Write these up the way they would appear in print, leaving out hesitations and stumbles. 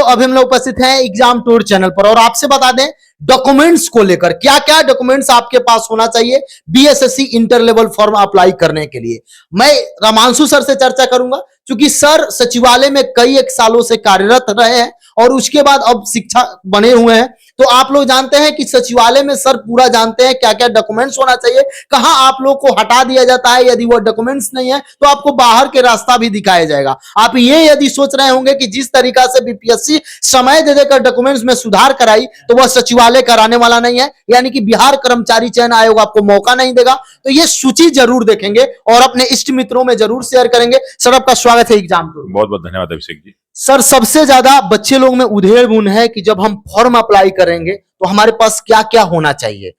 अभी हम लोग उपस्थित हैं एग्जाम टूर चैनल पर और आपसे बता दें डॉक्यूमेंट्स को लेकर क्या क्या डॉक्यूमेंट्स आपके पास होना चाहिए BSSC inter level form apply करने के लिए। मैं रामांशु सर से चर्चा करूंगा क्योंकि सर सचिवालय में कई एक सालों से कार्यरत रहे हैं और उसके बाद अब शिक्षक बने हुए हैं, तो आप लोग जानते हैं कि सचिवालय में सर पूरा जानते हैं क्या क्या डॉक्यूमेंट्स होना चाहिए, कहां आप लोग को हटा दिया जाता है यदि वो डॉक्यूमेंट्स नहीं है तो आपको बाहर के रास्ता भी दिखाया जाएगा। आप ये यदि सोच रहे होंगे कि जिस तरीका से बीपीएससी समय दे देकर डॉक्यूमेंट्स में सुधार कराई तो वह सचिवालय कराने वाला नहीं है, यानी कि बिहार कर्मचारी चयन आयोग आपको मौका नहीं देगा, तो ये सूची जरूर देखेंगे और अपने इष्ट मित्रों में जरूर शेयर करेंगे। सर आपका स्वागत है एग्जाम टूर। बहुत बहुत धन्यवाद अभिषेक जी। सर सबसे ज्यादा बच्चे लोग में उधेड़-बुन है कि जब हम फॉर्म अप्लाई करेंगे तो हमारे पास क्या क्या होना चाहिए,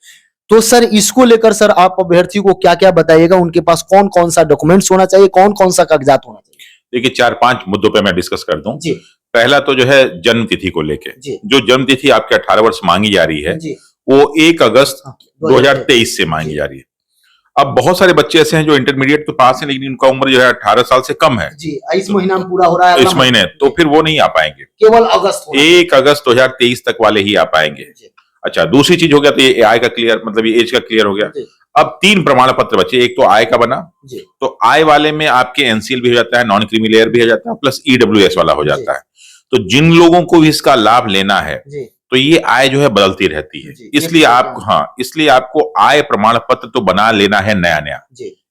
तो सर इसको लेकर सर आप अभ्यर्थी को क्या क्या बताइएगा, उनके पास कौन कौन सा डॉक्यूमेंट्स होना चाहिए, कौन कौन सा कागजात होना चाहिए। देखिए 4-5 मुद्दों पे मैं डिस्कस कर दूं। जी। पहला तो जो है जन्म तिथि को लेके, जो जन्म तिथि आपके 18 वर्ष मांगी जा रही है वो 1 अगस्त 2023 से मांगी जा रही है। अब बहुत सारे बच्चे ऐसे हैं जो इंटरमीडिएट तो पास हैं लेकिन उनका उम्र जो है 18 साल से कम है जी, इस महीना में पूरा हो रहा है, इस महीने, तो फिर वो नहीं आ पाएंगे, केवल अगस्त 1 अगस्त 2023 तक वाले ही आ पाएंगे। अच्छा, दूसरी चीज हो गया तो ये आय का क्लियर, मतलब ये एज का क्लियर हो गया। अब 3 प्रमाण पत्र बचे, एक तो आय का बना, तो आय वाले में आपके एनसीएल भी हो जाता है, नॉन क्रीमी लेयर भी हो जाता है, प्लस ईडब्ल्यूएस वाला हो जाता है। तो जिन लोगों को भी इसका लाभ लेना है तो ये आय जो है बदलती रहती है, इसलिए आप इसलिए आपको आय प्रमाण पत्र तो बना लेना है नया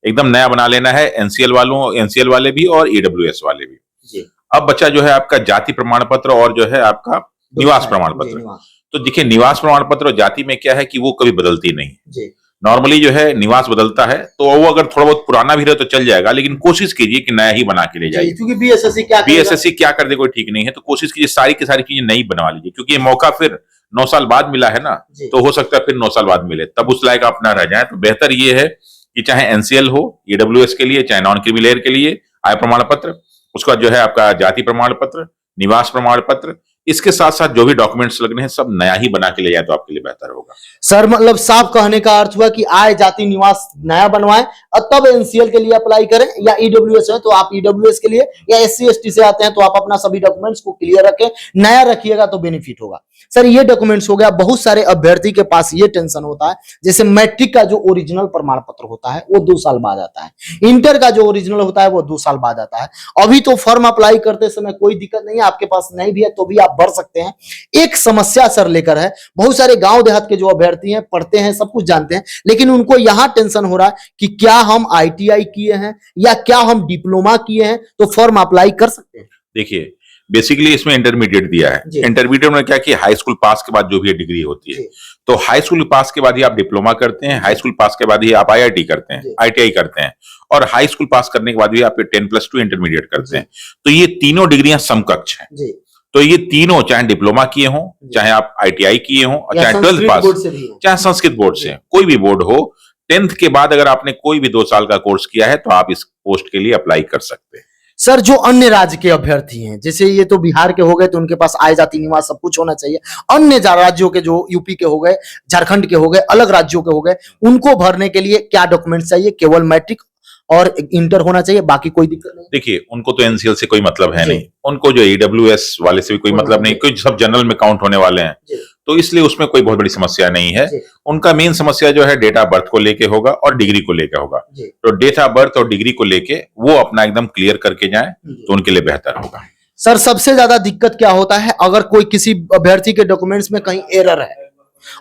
एकदम नया बना लेना है, एनसीएल वाले भी और ईडब्ल्यूएस वाले भी। अब बचा जो है आपका जाति प्रमाण पत्र और जो है आपका निवास प्रमाण पत्र। तो देखिए निवास प्रमाण पत्र और जाति में क्या है कि वो कभी बदलती नहीं है। नॉर्मली जो है निवास बदलता है तो वो अगर थोड़ा बहुत पुराना भी रहे तो चल जाएगा, लेकिन कोशिश कीजिए कि नया ही बना के ले जाइए, क्योंकि बीएसएससी क्या कर दे कोई ठीक नहीं है। तो कोशिश कीजिए सारी की सारी चीजें नई बनवा लीजिए, क्योंकि ये मौका फिर 9 साल बाद मिला है ना, तो हो सकता है फिर 9 साल बाद मिले, तब उस लायक अपना रह जाए। तो बेहतर ये है कि चाहे एनसीएल हो, ईडब्ल्यूएस के लिए, चाहे नॉन क्रीमी लेयर के लिए आय प्रमाण पत्र, उसका जो है आपका जाति प्रमाण पत्र, निवास प्रमाण पत्र, इसके साथ साथ जो भी डॉक्यूमेंट्स लगने हैं सब नया ही बना के ले जाए तो आपके लिए बेहतर होगा। सर मतलब साफ कहने का अर्थ हुआ कि आय जाति निवास नया बनवाएं और तब एनसीएल के लिए अप्लाई करें, या ईडब्ल्यूएस है तो आप ईडब्ल्यूएस के लिए, या एससी एसटी से आते हैं तो आप अपना सभी डॉक्यूमेंट्स को क्लियर रखें, नया रखिएगा तो बेनिफिट होगा। सर ये डॉक्यूमेंट्स हो गया। बहुत सारे अभ्यर्थी के पास ये टेंशन होता है, जैसे मैट्रिक का जो ओरिजिनल प्रमाण पत्र होता है वो 2 साल बाद आता है, इंटर का जो ओरिजिनल होता है वो 2 साल बाद आता है। अभी तो फॉर्म अप्लाई करते समय कोई दिक्कत नहीं है, आपके पास नहीं भी है तो भी आप भर सकते हैं। एक समस्या सर लेकर है, बहुत सारे गांव देहात के जो अभ्यर्थी हैं, पढ़ते हैं, सब कुछ जानते हैं, लेकिन उनको यहां टेंशन हो रहा है कि क्या हम आईटीआई किए हैं या क्या हम डिप्लोमा किए हैं तो फॉर्म अप्लाई कर सकते हैं। देखिए बेसिकली इसमें इंटरमीडिएट दिया है, इंटरमीडिएट में क्या कि हाई स्कूल पास के बाद जो भी डिग्री होती है, तो हाई स्कूल पास के बाद ही आप डिप्लोमा करते हैं, हाई स्कूल पास के बाद ही आप आईआईटी करते हैं, आईटीआई करते हैं, और हाई स्कूल पास करने के बाद भी आप 10+2 इंटरमीडिएट करते हैं। तो ये तीनों डिग्रियां समकक्ष हैं। तो ये तीनों चाहे डिप्लोमा किए हों, चाहे आप आईटीआई किए हों, चाहे 12th पास, चाहे संस्कृत बोर्ड से, कोई भी बोर्ड हो, 10th के बाद अगर आपने कोई भी 2 साल का कोर्स किया है तो आप इस पोस्ट के लिए अप्लाई कर सकते हैं। सर जो अन्य राज्य के अभ्यर्थी हैं, जैसे ये तो बिहार के हो गए तो उनके पास आय जाति निवास सब कुछ होना चाहिए, अन्य राज्यों के जो यूपी के हो गए, झारखंड के हो गए, अलग राज्यों के हो गए, उनको भरने के लिए क्या डॉक्यूमेंट्स चाहिए? केवल मैट्रिक और इंटर होना चाहिए, बाकी कोई दिक्कत नहीं? देखिए उनको तो एनसीएल से कोई मतलब है नहीं, उनको जो ईडब्ल्यूएस वाले से भी कोई मतलब नहीं, कोई सब जनरल में काउंट होने वाले हैं, तो इसलिए उसमें कोई बहुत बड़ी समस्या नहीं है। उनका मेन समस्या जो है डेट ऑफ बर्थ को लेके होगा और डिग्री को लेके होगा। तो डेट ऑफ बर्थ और डिग्री को लेके वो अपना एकदम क्लियर करके जाएं तो उनके लिए बेहतर होगा। सर सबसे ज्यादा दिक्कत क्या होता है अगर कोई किसी अभ्यर्थी के डॉक्यूमेंट्स में कहीं एरर है,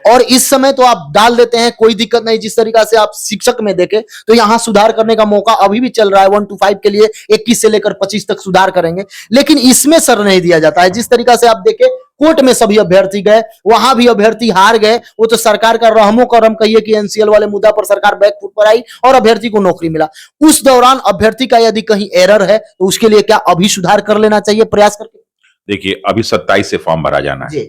और इस समय तो आप डाल देते हैं, कोई दिक्कत नहीं, जिस तरीका से आप शिक्षक में देखें तो यहां सुधार करने का मौका अभी भी चल रहा है, 1 to 5 के लिए 21 से लेकर 25 तक सुधार करेंगे, लेकिन इसमें सर नहीं दिया जाता है। जिस तरीका से आप देखें कोर्ट में सभी अभ्यर्थी गए, वहां भी अभ्यर्थी हार गए, वो तो सरकार का रहमो करम कहिए कि एनसीएल वाले मुद्दा पर सरकार बैकफुट पर आई और अभ्यर्थी को नौकरी मिला। उस दौरान अभ्यर्थी का यदि कहीं एरर है तो उसके लिए क्या अभी सुधार कर लेना चाहिए प्रयास करके? देखिए अभी 27 से फॉर्म भरा जाना है,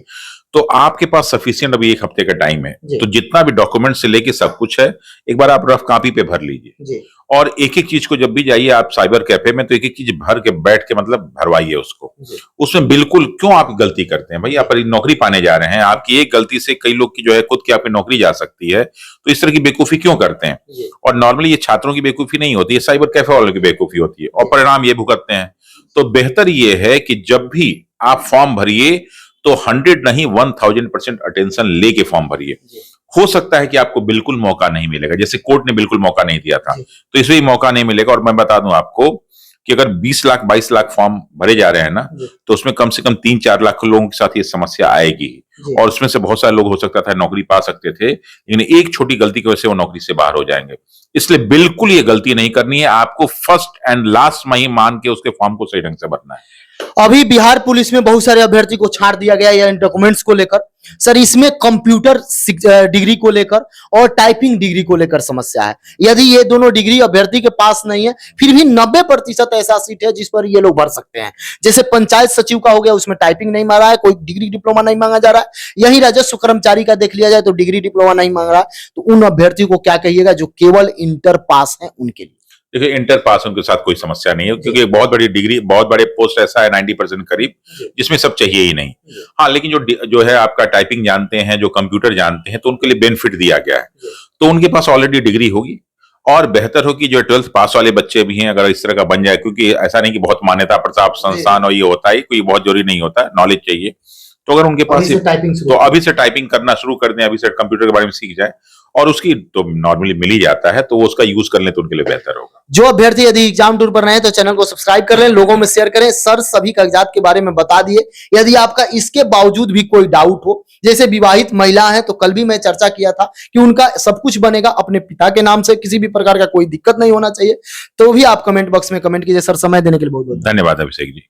तो आपके पास सफिशिएंट अभी 1 हफ्ते का टाइम है, तो जितना भी डॉक्यूमेंट से लेके सब कुछ है एक बार आप रफ कॉपी पे भर लीजिए, और एक एक चीज को जब भी जाइए आप साइबर कैफे में तो एक एक चीज भर के बैठ के मतलब भरवाइए उसको। उसमें बिल्कुल क्यों आप गलती करते हैं भाई, आप नौकरी पाने जा रहे हैं, आपकी एक गलती से कई लोग की जो है खुद की आपकी नौकरी जा सकती है, तो इस तरह की बेवकूफी क्यों करते हैं? और नॉर्मली ये छात्रों की बेवकूफी नहीं होती है, साइबर कैफे वालों की बेवकूफी होती है और परिणाम ये भुगतते हैं। तो बेहतर ये है कि जब भी आप फॉर्म भरिए तो 100 नहीं 1000% अटेंशन लेके फॉर्म भरिए। हो सकता है कि आपको बिल्कुल मौका नहीं मिलेगा, जैसे कोर्ट ने बिल्कुल मौका नहीं दिया था, तो इसमें ही मौका नहीं मिलेगा। और मैं बता दूं आपको कि अगर 20 लाख 22 लाख फॉर्म भरे जा रहे हैं ना, तो उसमें कम से कम 3-4 लाख लोगों के साथ ये समस्या आएगी। और उसमें से बहुत सारे लोग हो सकता था नौकरी पा सकते थे, लेकिन एक छोटी गलती की वजह से वो नौकरी से बाहर हो जाएंगे। इसलिए बिल्कुल ये गलती नहीं करनी है, आपको फर्स्ट एंड लास्ट में ही मान के उसके फॉर्म को सही ढंग से भरना है। अभी बिहार पुलिस में बहुत सारे अभ्यर्थी को छांट दिया गया या इन डॉक्यूमेंट्स को लेकर। सर, इसमें कंप्यूटर डिग्री को लेकर और टाइपिंग डिग्री को लेकर समस्या है। यदि ये दोनों डिग्री अभ्यर्थी के पास नहीं है, फिर भी 90% ऐसा सीट है जिस पर ये लोग भर सकते हैं। जैसे पंचायत सचिव का हो गया, उसमें टाइपिंग नहीं मांगा है, कोई डिग्री डिप्लोमा नहीं मांगा जा रहा है। यही राजस्व कर्मचारी का देख लिया जाए तो डिग्री डिप्लोमा नहीं मांग रहा है। तो उन अभ्यर्थियों को क्या कहिएगा जो केवल इंटर पास है उनके लिए? देखिए, इंटर पास उनके साथ कोई समस्या नहीं है, क्योंकि बहुत बड़ी डिग्री, बहुत बड़े पोस्ट ऐसा है 90% करीब, जिसमें सब चाहिए ही नहीं। हाँ, लेकिन जो है आपका टाइपिंग जानते हैं, जो कंप्यूटर जानते हैं, तो उनके लिए बेनिफिट दिया गया है। तो उनके पास ऑलरेडी डिग्री होगी, और बेहतर हो कि जो 12th पास वाले बच्चे भी हैं, अगर इस तरह का बन जाए, क्योंकि ऐसा नहीं कि बहुत मान्यता प्रताप संस्थान और ये होता है, कोई बहुत जरूरी नहीं होता, नॉलेज चाहिए। तो अगर उनके पास तो अभी से टाइपिंग करना शुरू कर दें, अभी से कंप्यूटर के बारे में सीख जाए, और उसकी तो नॉर्मली मिल ही जाता है, तो वो उसका यूज कर लें तो उनके लिए बेहतर होगा। जो अभ्यर्थी यदि एग्जाम टूर पर रहे हैं तो चैनल को सब्सक्राइब कर लें, लोगों में शेयर करें। सर सभी कागजात के बारे में बता दिए। यदि आपका इसके बावजूद भी कोई डाउट हो, जैसे विवाहित महिला है, तो कल भी मैं चर्चा किया था कि उनका सब कुछ बनेगा अपने पिता के नाम से, किसी भी प्रकार का कोई दिक्कत नहीं होना चाहिए। तो भी आप कमेंट बॉक्स में कमेंट कीजिए। सर, समय देने के लिए बहुत बहुत धन्यवाद अभिषेक जी।